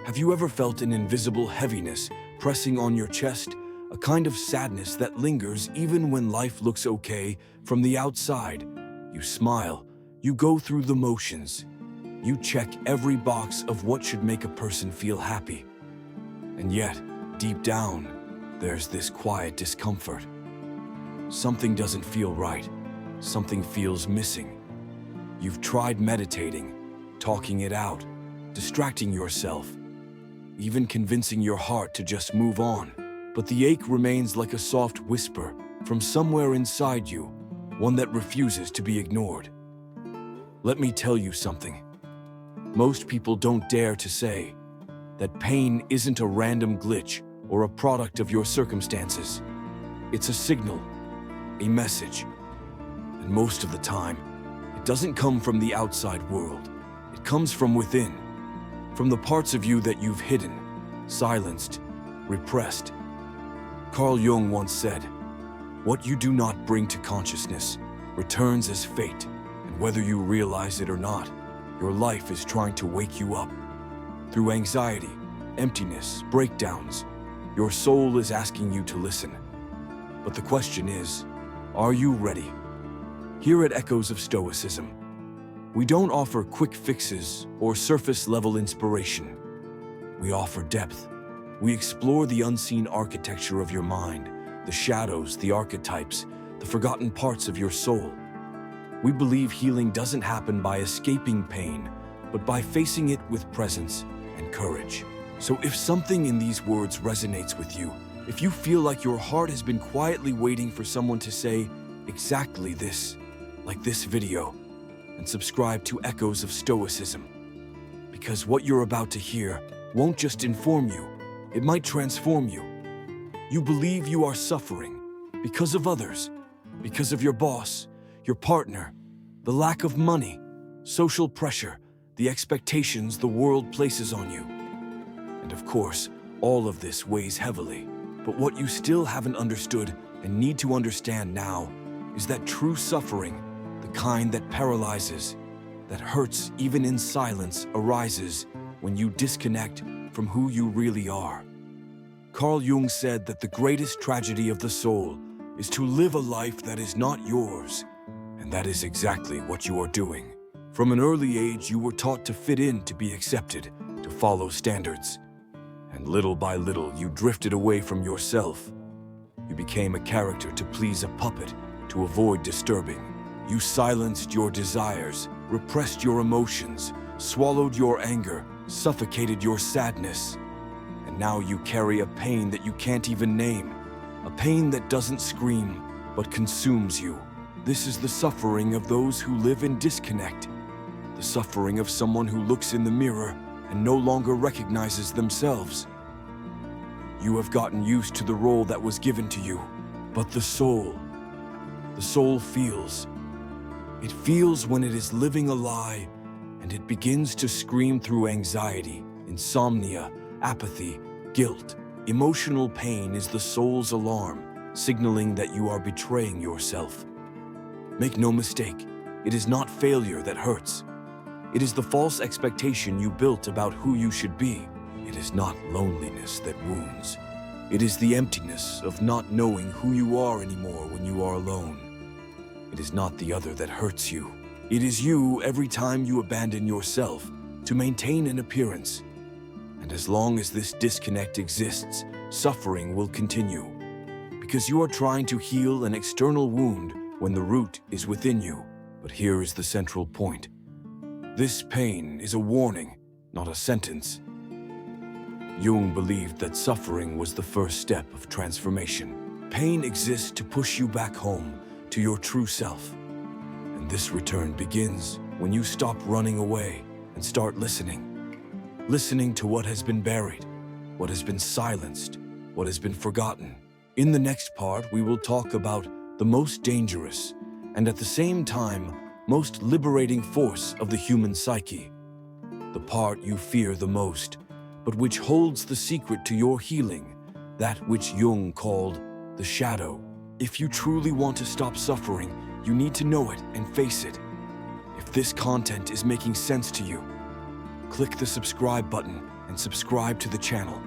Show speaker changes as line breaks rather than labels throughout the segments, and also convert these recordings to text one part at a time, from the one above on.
Have you ever felt an invisible heaviness pressing on your chest? A kind of sadness that lingers even when life looks okay from the outside. You smile, you go through the motions, you check every box of what should make a person feel happy. And yet, deep down, there's this quiet discomfort. Something doesn't feel right. Something feels missing. You've tried meditating, talking it out, distracting yourself, even convincing your heart to just move on. But the ache remains like a soft whisper from somewhere inside you, one that refuses to be ignored. Let me tell you something. Most people don't dare to say that pain isn't a random glitch or a product of your circumstances. It's a signal, a message. And most of the time, it doesn't come from the outside world. It comes from within, from the parts of you that you've hidden, silenced, repressed. Carl Jung once said, "What you do not bring to consciousness returns as fate, and whether you realize it or not, your life is trying to wake you up. Through anxiety, emptiness, breakdowns, your soul is asking you to listen. But the question is, are you ready?" Here at Echoes of Stoicism, we don't offer quick fixes or surface-level inspiration. We offer depth. We explore the unseen architecture of your mind, the shadows, the archetypes, the forgotten parts of your soul. We believe healing doesn't happen by escaping pain, but by facing it with presence and courage. So if something in these words resonates with you, if you feel like your heart has been quietly waiting for someone to say exactly this, like this video, and subscribe to Echoes of Stoicism. Because what you're about to hear won't just inform you, it might transform you. You believe you are suffering because of others, because of your boss, your partner, the lack of money, social pressure, the expectations the world places on you. And of course, all of this weighs heavily. But what you still haven't understood and need to understand now is that true suffering, the kind that paralyzes, that hurts even in silence, arises when you disconnect from who you really are. Carl Jung said that the greatest tragedy of the soul is to live a life that is not yours, and that is exactly what you are doing. From an early age, you were taught to fit in, to be accepted, to follow standards. And little by little, you drifted away from yourself. You became a character to please a puppet, to avoid disturbing. You silenced your desires, repressed your emotions, swallowed your anger, suffocated your sadness. And now you carry a pain that you can't even name, a pain that doesn't scream, but consumes you. This is the suffering of those who live in disconnect, the suffering of someone who looks in the mirror and no longer recognizes themselves. You have gotten used to the role that was given to you, but the soul feels. It feels when it is living a lie, and it begins to scream through anxiety, insomnia, apathy, guilt. Emotional pain is the soul's alarm, signaling that you are betraying yourself. Make no mistake, it is not failure that hurts. It is the false expectation you built about who you should be. It is not loneliness that wounds. It is the emptiness of not knowing who you are anymore when you are alone. It is not the other that hurts you. It is you every time you abandon yourself to maintain an appearance. And as long as this disconnect exists, suffering will continue. Because you are trying to heal an external wound when the root is within you. But here is the central point. This pain is a warning, not a sentence. Jung believed that suffering was the first step of transformation. Pain exists to push you back home, to your true self. And this return begins when you stop running away and start listening. Listening to what has been buried, what has been silenced, what has been forgotten. In the next part, we will talk about the most dangerous and at the same time, most liberating force of the human psyche. The part you fear the most, but which holds the secret to your healing, that which Jung called the shadow. If you truly want to stop suffering, you need to know it and face it. If this content is making sense to you, click the subscribe button and subscribe to the channel.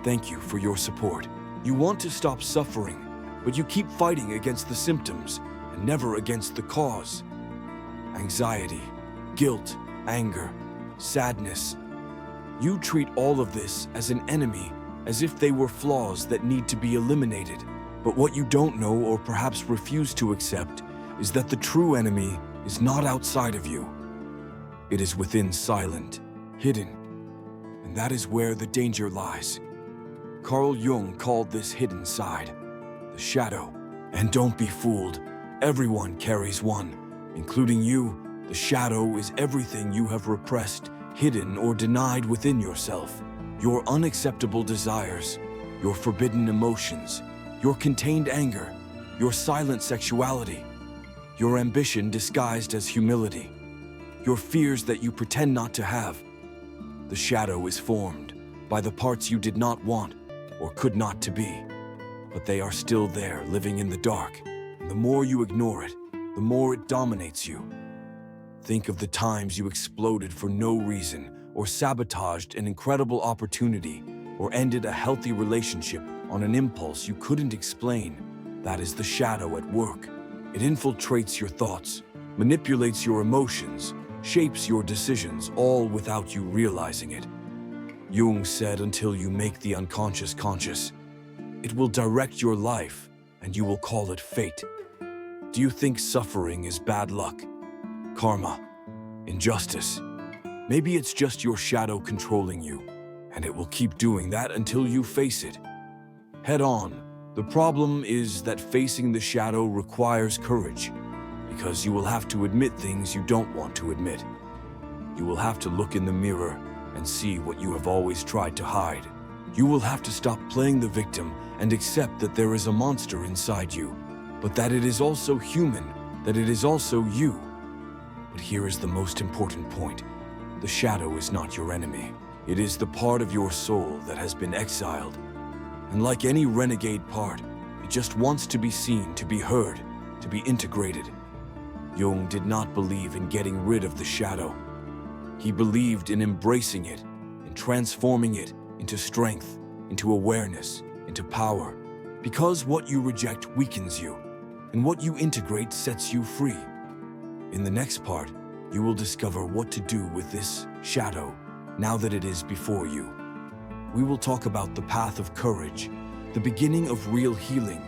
Thank you for your support. You want to stop suffering, but you keep fighting against the symptoms and never against the cause. Anxiety, guilt, anger, sadness. You treat all of this as an enemy, as if they were flaws that need to be eliminated. But what you don't know, or perhaps refuse to accept, is that the true enemy is not outside of you. It is within, silent, hidden. And that is where the danger lies. Carl Jung called this hidden side the shadow. And don't be fooled, everyone carries one, including you. The shadow is everything you have repressed, hidden, or denied within yourself. Your unacceptable desires, your forbidden emotions, your contained anger, your silent sexuality, your ambition disguised as humility, your fears that you pretend not to have. The shadow is formed by the parts you did not want or could not to be, but they are still there, living in the dark, and the more you ignore it, the more it dominates you. Think of the times you exploded for no reason, or sabotaged an incredible opportunity, or ended a healthy relationship on an impulse you couldn't explain. That is the shadow at work. It infiltrates your thoughts, manipulates your emotions, shapes your decisions, all without you realizing it. Jung said, until you make the unconscious conscious, it will direct your life, and you will call it fate. Do you think suffering is bad luck, karma, injustice? Maybe it's just your shadow controlling you, and it will keep doing that until you face it head on. The problem is that facing the shadow requires courage, because you will have to admit things you don't want to admit. You will have to look in the mirror and see what you have always tried to hide. You will have to stop playing the victim and accept that there is a monster inside you, but that it is also human, that it is also you. But here is the most important point. The shadow is not your enemy. It is the part of your soul that has been exiled. And like any renegade part, it just wants to be seen, to be heard, to be integrated. Jung did not believe in getting rid of the shadow. He believed in embracing it, in transforming it into strength, into awareness, into power. Because what you reject weakens you, and what you integrate sets you free. In the next part, you will discover what to do with this shadow now that it is before you. We will talk about the path of courage, the beginning of real healing,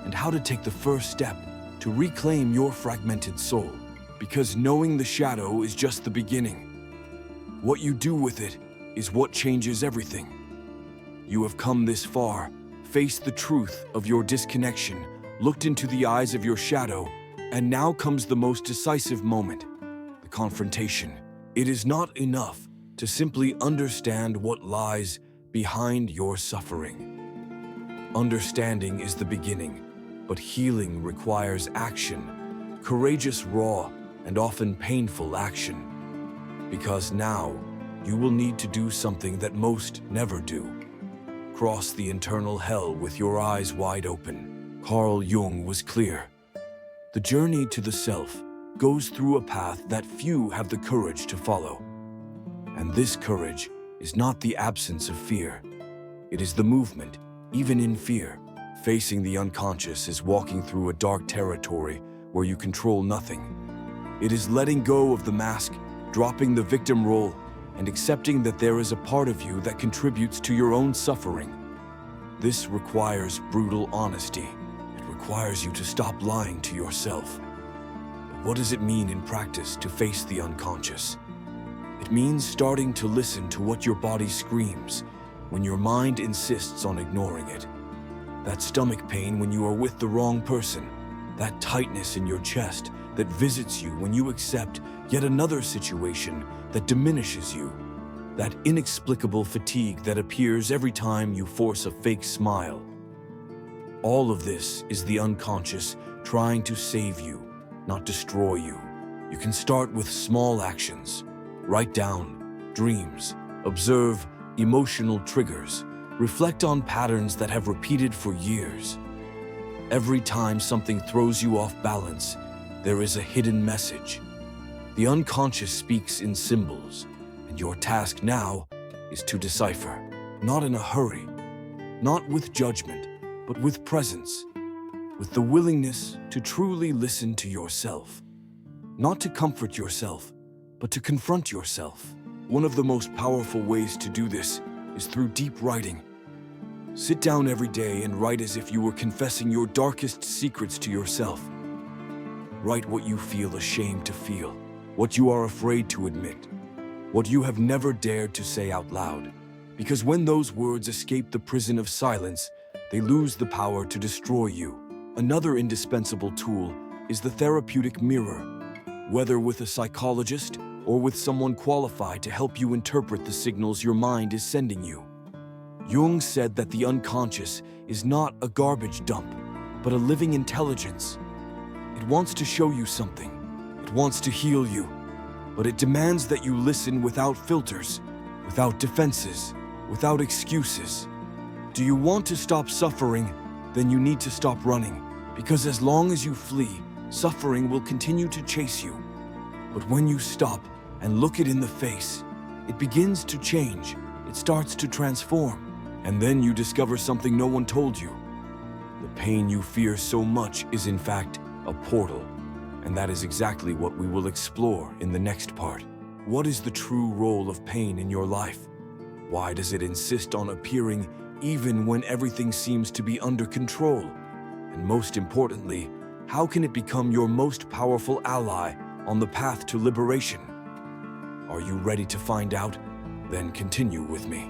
and how to take the first step to reclaim your fragmented soul. Because knowing the shadow is just the beginning. What you do with it is what changes everything. You have come this far, faced the truth of your disconnection, looked into the eyes of your shadow, and now comes the most decisive moment, the confrontation. It is not enough to simply understand what lies behind your suffering. Understanding is the beginning, but healing requires action, courageous, raw, and often painful action. Because now, you will need to do something that most never do. Cross the internal hell with your eyes wide open. Carl Jung was clear. The journey to the self goes through a path that few have the courage to follow. And this courage is not the absence of fear. It is the movement, even in fear. Facing the unconscious is walking through a dark territory where you control nothing. It is letting go of the mask, dropping the victim role, and accepting that there is a part of you that contributes to your own suffering. This requires brutal honesty. It requires you to stop lying to yourself. But what does it mean in practice to face the unconscious? It means starting to listen to what your body screams when your mind insists on ignoring it. That stomach pain when you are with the wrong person, that tightness in your chest that visits you when you accept yet another situation that diminishes you, that inexplicable fatigue that appears every time you force a fake smile. All of this is the unconscious trying to save you, not destroy you. You can start with small actions. Write down dreams, observe emotional triggers, reflect on patterns that have repeated for years. Every time something throws you off balance, there is a hidden message. The unconscious speaks in symbols, and Your task now is to decipher, not in a hurry, not with judgment, but with presence, with the willingness to truly listen to yourself. Not to comfort yourself, but to confront yourself. One of the most powerful ways to do this is through deep writing. Sit down every day and write as if you were confessing your darkest secrets to yourself. Write what you feel ashamed to feel, what you are afraid to admit, what you have never dared to say out loud. Because when those words escape the prison of silence, they lose the power to destroy you. Another indispensable tool is the therapeutic mirror, whether with a psychologist or with someone qualified to help you interpret the signals your mind is sending you. Jung said that the unconscious is not a garbage dump, but a living intelligence. It wants to show you something. It wants to heal you, but it demands that you listen without filters, without defenses, without excuses. Do you want to stop suffering? Then you need to stop running, because as long as you flee, suffering will continue to chase you. But when you stop and look it in the face, it begins to change. It starts to transform. And then you discover something no one told you. The pain you fear so much is in fact a portal. And that is exactly what we will explore in the next part. What is the true role of pain in your life? Why does it insist on appearing even when everything seems to be under control? And most importantly, how can it become your most powerful ally on the path to liberation? Are you ready to find out? Then continue with me.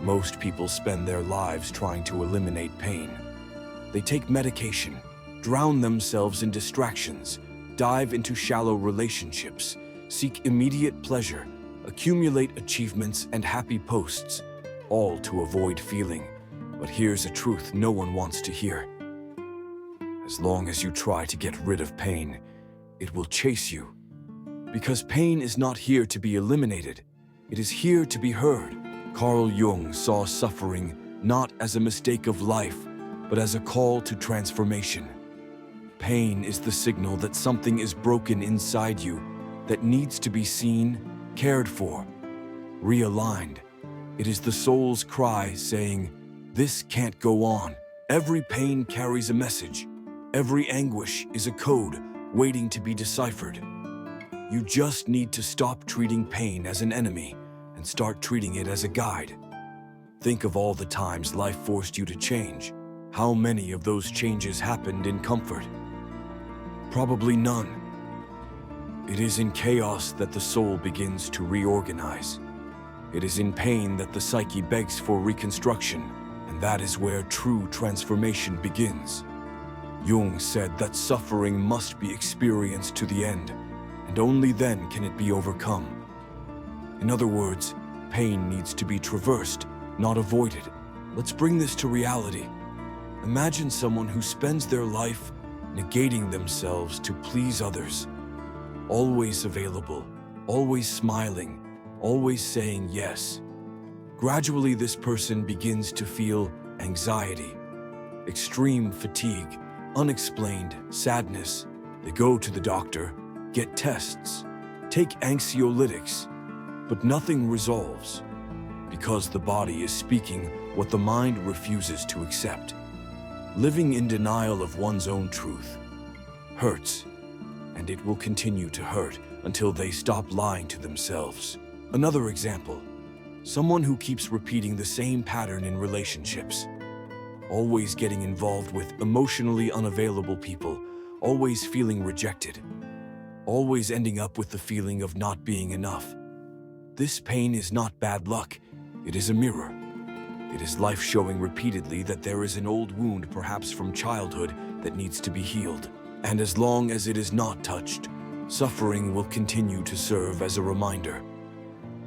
Most people spend their lives trying to eliminate pain. They take medication, drown themselves in distractions, dive into shallow relationships, seek immediate pleasure, accumulate achievements and happy posts, all to avoid feeling. But here's a truth no one wants to hear. As long as you try to get rid of pain, it will chase you. Because pain is not here to be eliminated, it is here to be heard. Carl Jung saw suffering not as a mistake of life, but as a call to transformation. Pain is the signal that something is broken inside you that needs to be seen, cared for, realigned. It is the soul's cry saying, "This can't go on." Every pain carries a message. Every anguish is a code waiting to be deciphered. You just need to stop treating pain as an enemy and start treating it as a guide. Think of all the times life forced you to change. How many of those changes happened in comfort? Probably none. It is in chaos that the soul begins to reorganize. It is in pain that the psyche begs for reconstruction, and that is where true transformation begins. Jung said that suffering must be experienced to the end, and only then can it be overcome. In other words, pain needs to be traversed, not avoided. Let's bring this to reality. Imagine someone who spends their life negating themselves to please others, always available, always smiling, always saying yes. Gradually, this person begins to feel anxiety, extreme fatigue, unexplained sadness. They go to the doctor, get tests, take anxiolytics, but nothing resolves because the body is speaking what the mind refuses to accept. Living in denial of one's own truth hurts, and it will continue to hurt until they stop lying to themselves. Another example, someone who keeps repeating the same pattern in relationships, always getting involved with emotionally unavailable people, always feeling rejected, always ending up with the feeling of not being enough. This pain is not bad luck, it is a mirror. It is life showing repeatedly that there is an old wound, perhaps from childhood, that needs to be healed. And as long as it is not touched, suffering will continue to serve as a reminder.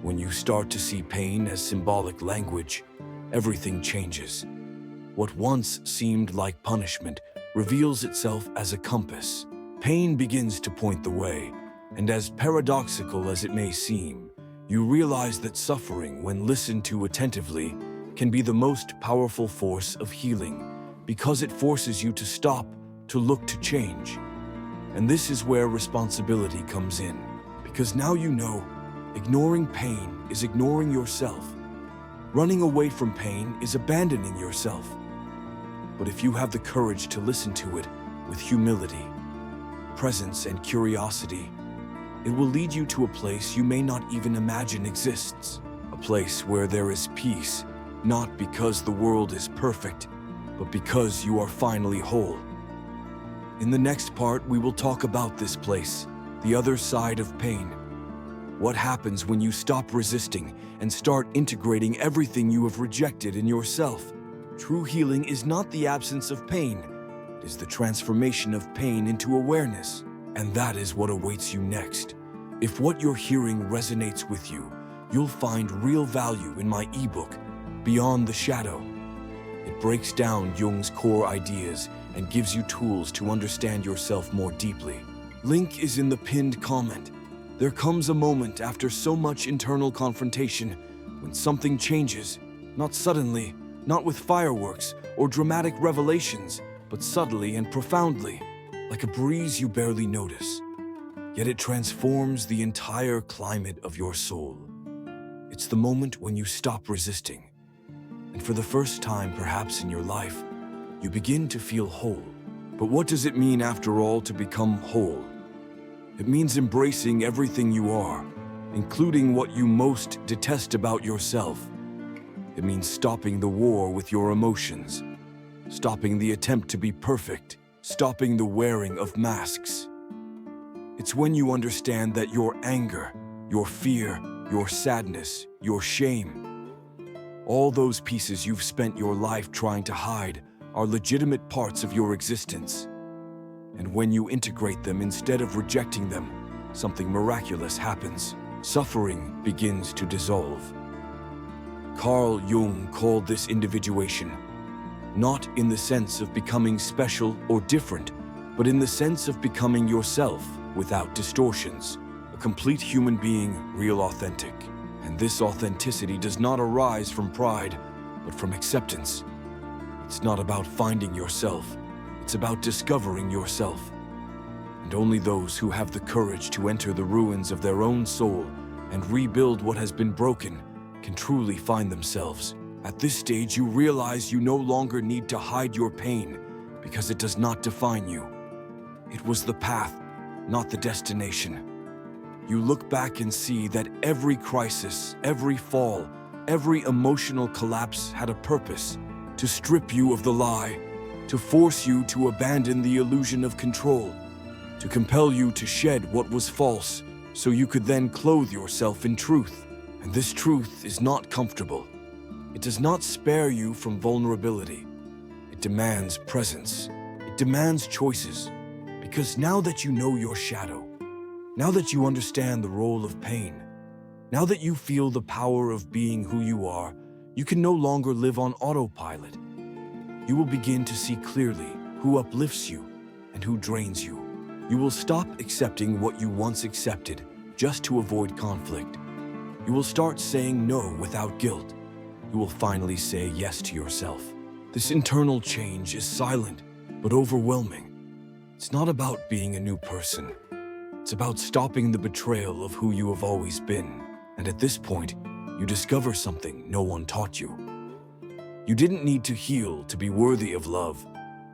When you start to see pain as symbolic language, everything changes. What once seemed like punishment reveals itself as a compass. Pain begins to point the way, and as paradoxical as it may seem, you realize that suffering, when listened to attentively, can be the most powerful force of healing, because it forces you to stop, to look, to change. And this is where responsibility comes in, because now you know Ignoring pain is ignoring yourself. Running away from pain is abandoning yourself. But if you have the courage to listen to it with humility, presence, and curiosity, it will lead you to a place you may not even imagine exists. A place where there is peace, not because the world is perfect, but because you are finally whole. In the next part, we will talk about this place, the other side of pain. What happens when you stop resisting and start integrating everything you have rejected in yourself? True healing is not the absence of pain. It is the transformation of pain into awareness. And that is what awaits you next. If what you're hearing resonates with you, you'll find real value in my ebook, Beyond the Shadow. It breaks down Jung's core ideas and gives you tools to understand yourself more deeply. Link is in the pinned comment. There comes a moment after so much internal confrontation when something changes, not suddenly, not with fireworks or dramatic revelations, but subtly and profoundly, like a breeze you barely notice. Yet it transforms the entire climate of your soul. It's the moment when you stop resisting. And for the first time, perhaps in your life, you begin to feel whole. But what does it mean, after all, to become whole? It means embracing everything you are, including what you most detest about yourself. It means stopping the war with your emotions, stopping the attempt to be perfect, stopping the wearing of masks. It's when you understand that your anger, your fear, your sadness, your shame, all those pieces you've spent your life trying to hide are legitimate parts of your existence. And when you integrate them instead of rejecting them, something miraculous happens. Suffering begins to dissolve. Carl Jung called this individuation, not in the sense of becoming special or different, but in the sense of becoming yourself without distortions, a complete human being, real authentic. And this authenticity does not arise from pride, but from acceptance. It's not about finding yourself. It's about discovering yourself. And only those who have the courage to enter the ruins of their own soul and rebuild what has been broken can truly find themselves. At this stage, you realize you no longer need to hide your pain because it does not define you. It was the path, not the destination. You look back and see that every crisis, every fall, every emotional collapse had a purpose: to strip you of the lie, to force you to abandon the illusion of control, to compel you to shed what was false so you could then clothe yourself in truth. And this truth is not comfortable. It does not spare you from vulnerability. It demands presence. It demands choices. Because now that you know your shadow, now that you understand the role of pain, now that you feel the power of being who you are, you can no longer live on autopilot. You will begin to see clearly who uplifts you and who drains you. You will stop accepting what you once accepted just to avoid conflict. You will start saying no without guilt. You will finally say yes to yourself. This internal change is silent but overwhelming. It's not about being a new person. It's about stopping the betrayal of who you have always been. And at this point, you discover something no one taught you. You didn't need to heal to be worthy of love.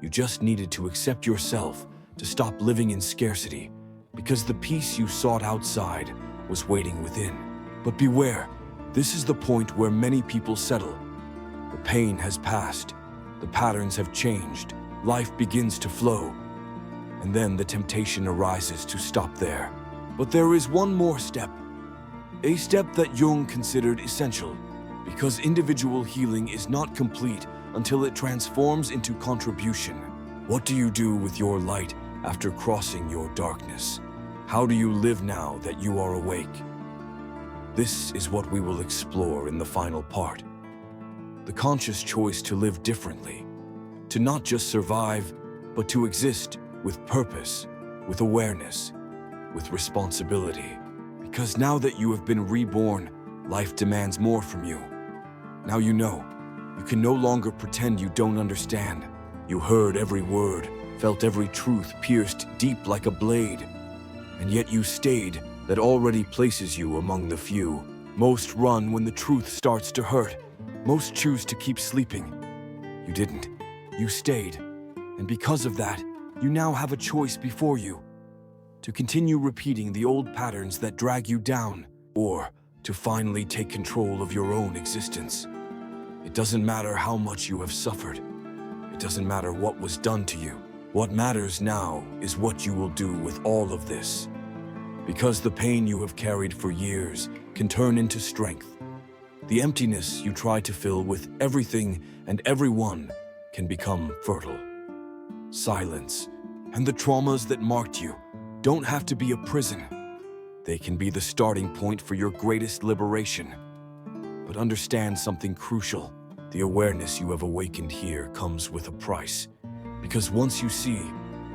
You just needed to accept yourself, to stop living in scarcity, because the peace you sought outside was waiting within. But beware, this is the point where many people settle. The pain has passed, the patterns have changed, life begins to flow, and then the temptation arises to stop there. But there is one more step, a step that Jung considered essential, because individual healing is not complete until it transforms into contribution. What do you do with your light after crossing your darkness? How do you live now that you are awake? This is what we will explore in the final part. The conscious choice to live differently, to not just survive, but to exist with purpose, with awareness, with responsibility. Because now that you have been reborn, life demands more from you. Now you know. You can no longer pretend you don't understand. You heard every word, felt every truth pierced deep like a blade, and yet you stayed that already places you among the few. Most run when the truth starts to hurt. Most choose to keep sleeping. You didn't. You stayed. And because of that, you now have a choice before you. To continue repeating the old patterns that drag you down, or to finally take control of your own existence. It doesn't matter how much you have suffered. It doesn't matter what was done to you. What matters now is what you will do with all of this. Because the pain you have carried for years can turn into strength. The emptiness you try to fill with everything and everyone can become fertile. Silence and the traumas that marked you don't have to be a prison. They can be the starting point for your greatest liberation. But understand something crucial. The awareness you have awakened here comes with a price. Because once you see,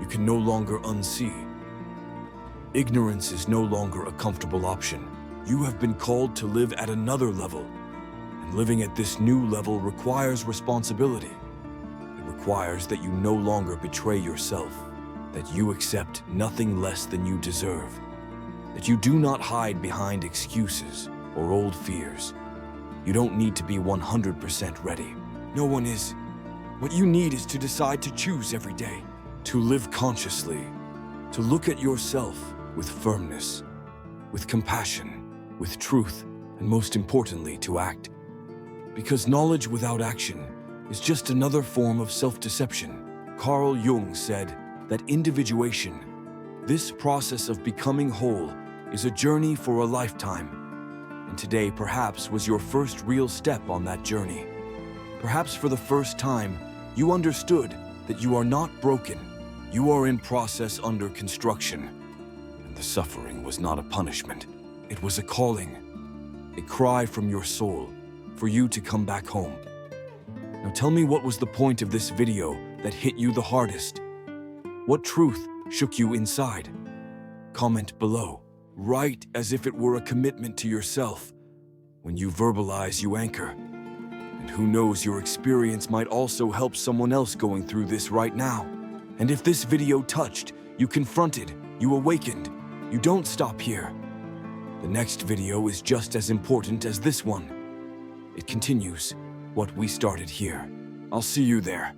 you can no longer unsee. Ignorance is no longer a comfortable option. You have been called to live at another level. And living at this new level requires responsibility. It requires that you no longer betray yourself, that you accept nothing less than you deserve, that you do not hide behind excuses or old fears. You don't need to be 100% ready. No one is. What you need is to decide to choose every day, to live consciously, to look at yourself with firmness, with compassion, with truth, and most importantly, to act. Because knowledge without action is just another form of self-deception. Carl Jung said that individuation, this process of becoming whole, is a journey for a lifetime. And today perhaps was your first real step on that journey. Perhaps for the first time, you understood that you are not broken. You are in process under construction. And the suffering was not a punishment. It was a calling, a cry from your soul for you to come back home. Now tell me, what was the point of this video that hit you the hardest? What truth shook you inside? Comment below. Write as if it were a commitment to yourself. When you verbalize, you anchor. And who knows, your experience might also help someone else going through this right now. And if this video touched, you confronted, you awakened, you don't stop here. The next video is just as important as this one. It continues what we started here. I'll see you there.